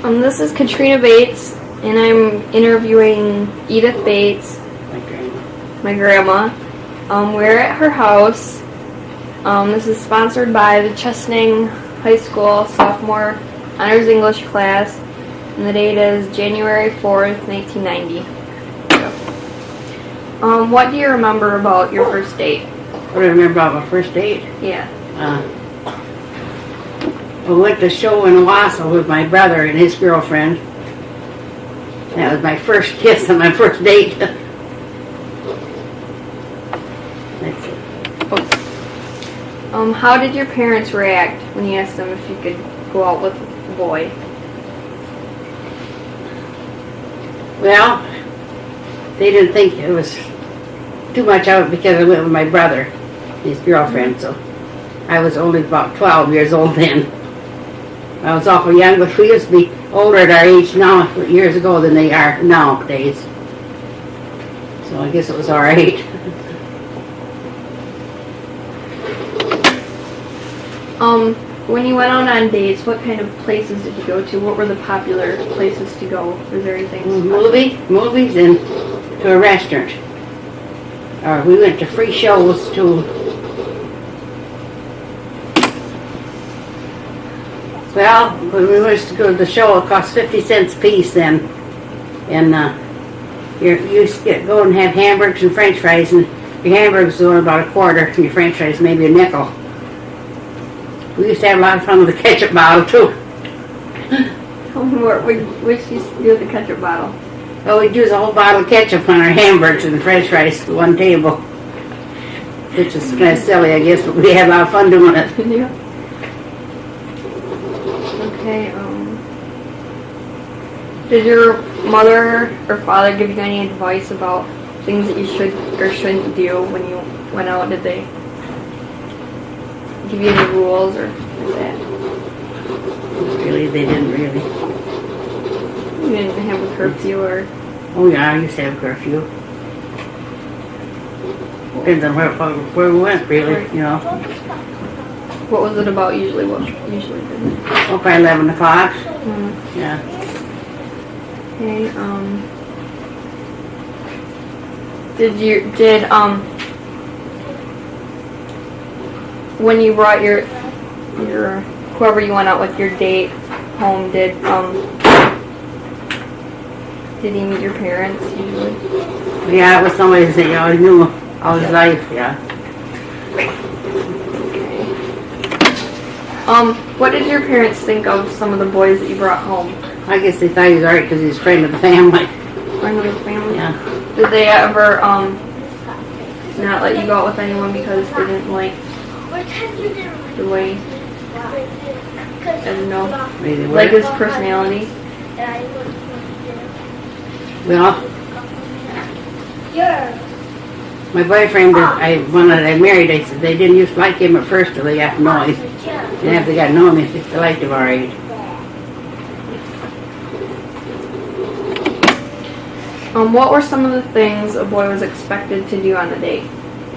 This is Katrina Bates, and I'm interviewing Edith Bates, my grandma. We're at her house. This is sponsored by the Chesaning High School Sophomore Honors English class, and the date is January 4th, 1990. What do you remember about your first date? What do I remember about my first date? Yeah. I went to a show in Owasso with my brother and his girlfriend. That was my first kiss on my first date. That's it. How did your parents react when you asked them if you could go out with a boy? Well, they didn't think it was too much out because I went with my brother and his girlfriend, so I was only about 12 years old then. I was awful young, but we used to be older at our age now, years ago, than they are nowadays. So I guess it was all right. When you went out on dates, what kind of places did you go to? What were the popular places to go? Was there anything? Movies, and to a restaurant. We went to free shows to. Well, when we went to go to the show, it cost 50 cents a piece then. And you used to go and have hamburgers and french fries, and your hamburgers were about a quarter, and your french fries maybe a nickel. We used to have a lot of fun with the ketchup bottle, too. What used to do with the ketchup bottle? Well, we'd use a whole bottle of ketchup on our hamburgers and french fries at one table. Which is kind of silly, I guess, but we had a lot of fun doing it. Yeah. Okay, did your mother or father give you any advice about things that you should or shouldn't do when you went out? Did they give you any rules or like that? Really, they didn't really. You didn't have a curfew or? Oh yeah, I used to have a curfew. Depends on where we went, really, you know. What was it about usually? What usually did it? Oh, by 11 o'clock. Yeah. Okay, when you brought your whoever you went out with, your date home, did he meet your parents usually? Yeah, it was somebody that you always knew all his life, yeah. What did your parents think of some of the boys that you brought home? I guess they thought he was alright because he was a friend of the family. Friend of the family? Yeah. Did they ever not let you go out with anyone because they didn't like the way, I don't know, like his personality? Well, my boyfriend, when I married, I said they didn't used to like him at first till they got to know him. And after they got to know him, they liked him alright. What were some of the things a boy was expected to do on a date?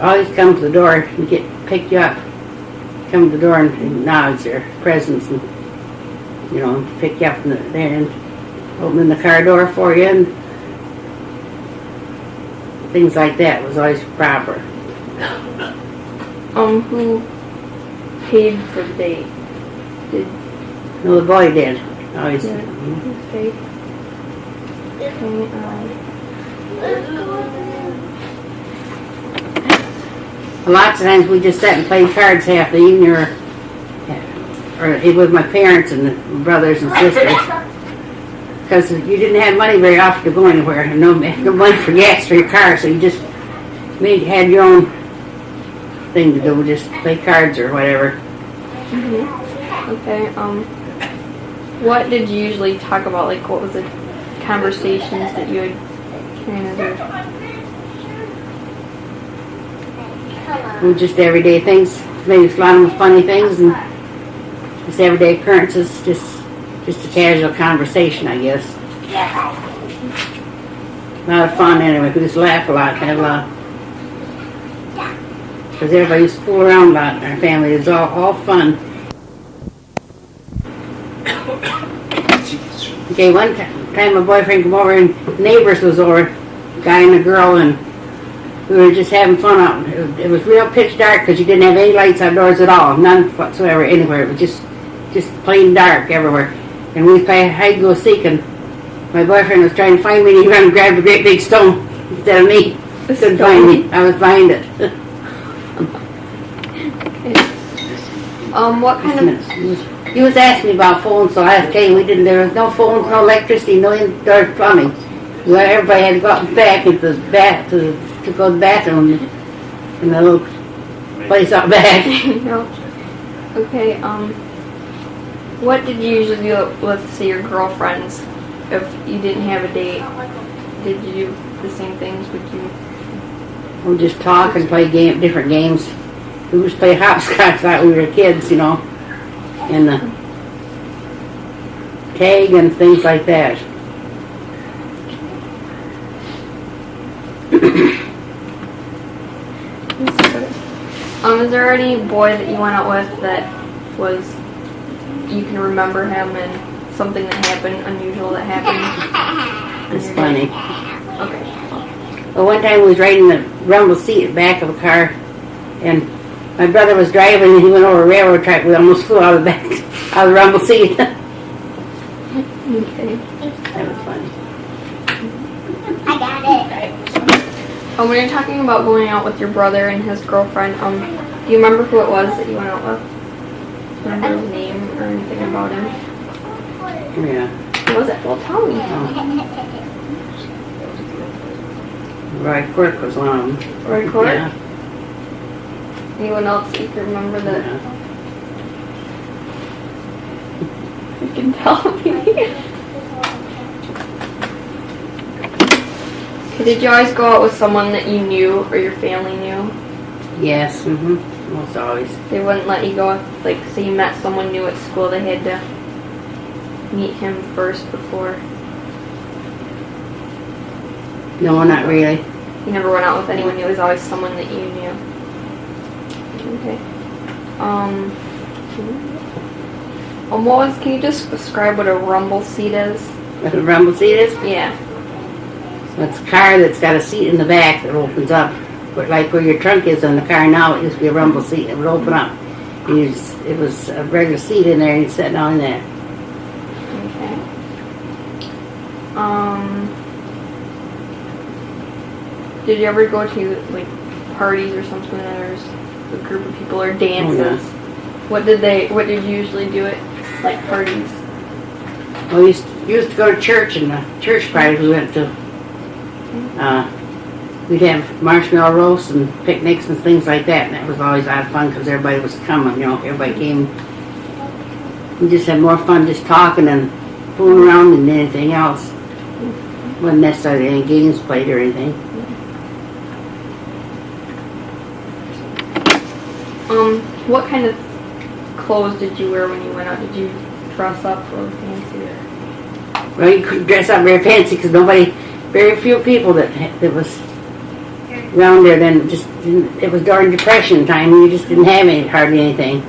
Always come to the door and pick you up. Come to the door and acknowledge their presence and, you know, pick you up there and opening the car door for you and things like that was always proper. Who paid for the date? No, the boy did. Always. Yeah, who paid? Okay, lots of times we just sat and played cards half the evening or it was my parents and the brothers and sisters. Because you didn't have money very often to go anywhere, and no money for gas for your car, so you just had your own thing to do, just play cards or whatever. Okay, what did you usually talk about? Like, what was the conversations that you would kind of do? Well, just everyday things, maybe a lot of funny things, and just everyday occurrences, just a casual conversation, I guess. A lot of fun anyway. We just laugh a lot, have a lot. Because everybody used to fool around a lot in our family. It was all fun. Okay, one time my boyfriend came over and neighbors was over, guy and a girl, and we were just having fun out. It was real pitch dark because you didn't have any lights outdoors at all, none whatsoever anywhere. It was just plain dark everywhere. And we played hide and go seek, and my boyfriend was trying to find me, and he ran and grabbed a great big stone instead of me. He couldn't find me. I was behind it. What kind of... He was asking me about phones, so I was telling him there was no phones, no electricity, no indoor plumbing. Well, everybody had to go out back into the bath to go to the bathroom in the little place out back. No. Okay, what did you usually do with, say, your girlfriends if you didn't have a date? Did you do the same things? Would you... We'd just talk and play different games. We used to play hopscotch like we were kids, you know, and tag and things like that. Is there any boy that you went out with that was, you can remember him and something that happened, unusual that happened? It's funny. Okay. Well, one time we was riding the rumble seat at the back of a car, and my brother was driving, and he went over a railroad track. We almost flew out of the back, out of the rumble seat. Okay. That was funny. I got it. When you're talking about going out with your brother and his girlfriend, do you remember who it was that you went out with? Remember his name or anything about him? Yeah. Who was it? Well, tell me. Roy Quirk was one of them. Roy Quirk? Yeah. Anyone else that you can remember that you can tell me? Did you always go out with someone that you knew or your family knew? Yes, most always. They wouldn't let you go, like, say you met someone new at school, they had to meet him first before. No, not really. You never went out with anyone new, it was always someone that you knew. Okay. Can you just describe what a rumble seat is? What a rumble seat is? Yeah. So it's a car that's got a seat in the back that opens up. But like where your trunk is on the car now, it used to be a rumble seat. It would open up. It was a regular seat in there, and you'd sit down in there. Okay. Did you ever go to, like, parties or something, and there's a group of people or dances? Oh, yeah. What did you usually do at, like, parties? Well, we used to go to church, and the church parties we went to. We'd have marshmallow roasts and picnics and things like that, and that was always a lot of fun because everybody was coming, you know, everybody came. We just had more fun just talking and fooling around than anything else. Wasn't necessarily any games played or anything. What kind of clothes did you wear when you went out? Did you dress up or fancy? Well, you couldn't dress up very fancy because very few people that was around there then it was during Depression time, and you just didn't have hardly anything.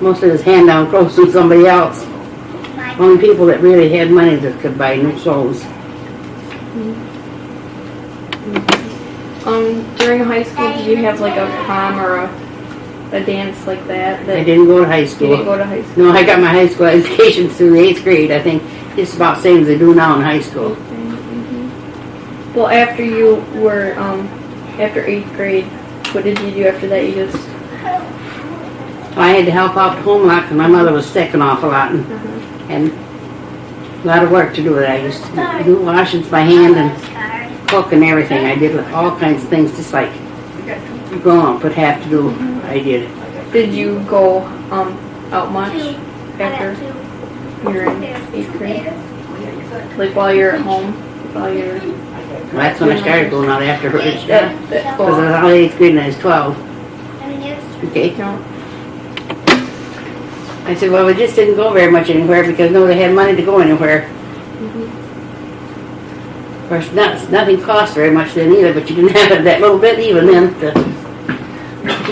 Most of it was hand-down clothes from somebody else. Only people that really had money that could buy new clothes. During high school, did you have like a prom or a dance like that? I didn't go to high school. You didn't go to high school? No, I got my high school education through the 8th grade. I think it's about the same as they do now in high school. Well, after you were, after 8th grade, what did you do after that? You just... I had to help out at home a lot because my mother was sick an awful lot, and a lot of work to do with it. I used to do washings by hand and cook and everything. I did all kinds of things just like grown up would have to do. I did. Did you go out much after you were in 8th grade? Like while you're at home? While you're... Well, that's when I started going out after her. Because I was out of 8th grade and I was 12. Okay. No. I said, well, we just didn't go very much anywhere because nobody had money to go anywhere. Of course, nothing cost very much then either, but you didn't have it that little bit even then to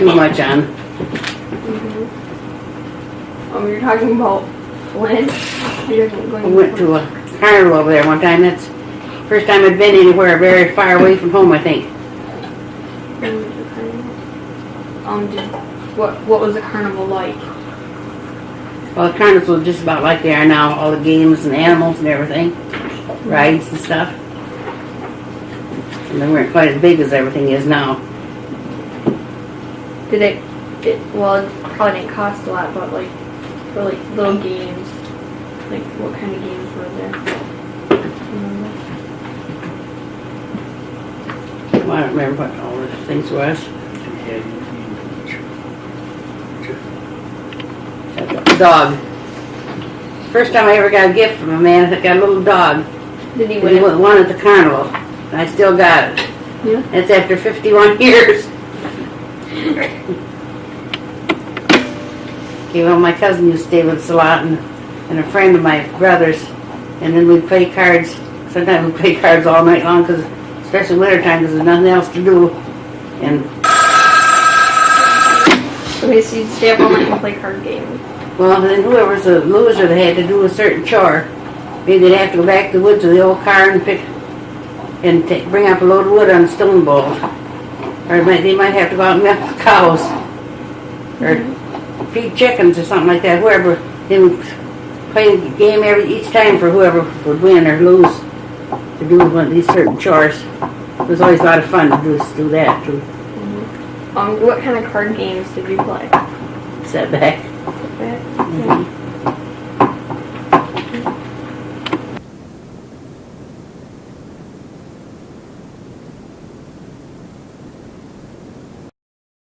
do much on. You're talking about when? We went to carnival over there one time. That's the first time I'd been anywhere very far away from home, I think. What was the carnival like? Well, the carnivals were just about like they are now. All the games and animals and everything. Rides and stuff. And they weren't quite as big as everything is now. Did it probably didn't cost a lot, but like, for like little games, like what kind of games were there? Well, I don't remember what all the things was. Dog. First time I ever got a gift from a man, I got a little dog. Did he He win? won at the carnival. And I still got it. Yeah. That's after 51 years. Okay, well, my cousin used to stay with us a lot, and a friend of my brother's, and then we'd play cards. Sometimes we'd play cards all night long, cause, especially winter time, because there's nothing else to do. And Okay, so you'd stay up all night and play card games. well, then whoever's a loser, they had to do a certain chore. Maybe they'd have to go back to the woods with the old car and bring up a load of wood on stone balls. Or they might have to go out and milk the cows. Or feed chickens or something like that. Whoever, they would play a game each time for whoever would win or lose to do one of these certain chores. It was always a lot of fun to do that too. What kind of card games did you play? Set back. Setback? Mhm.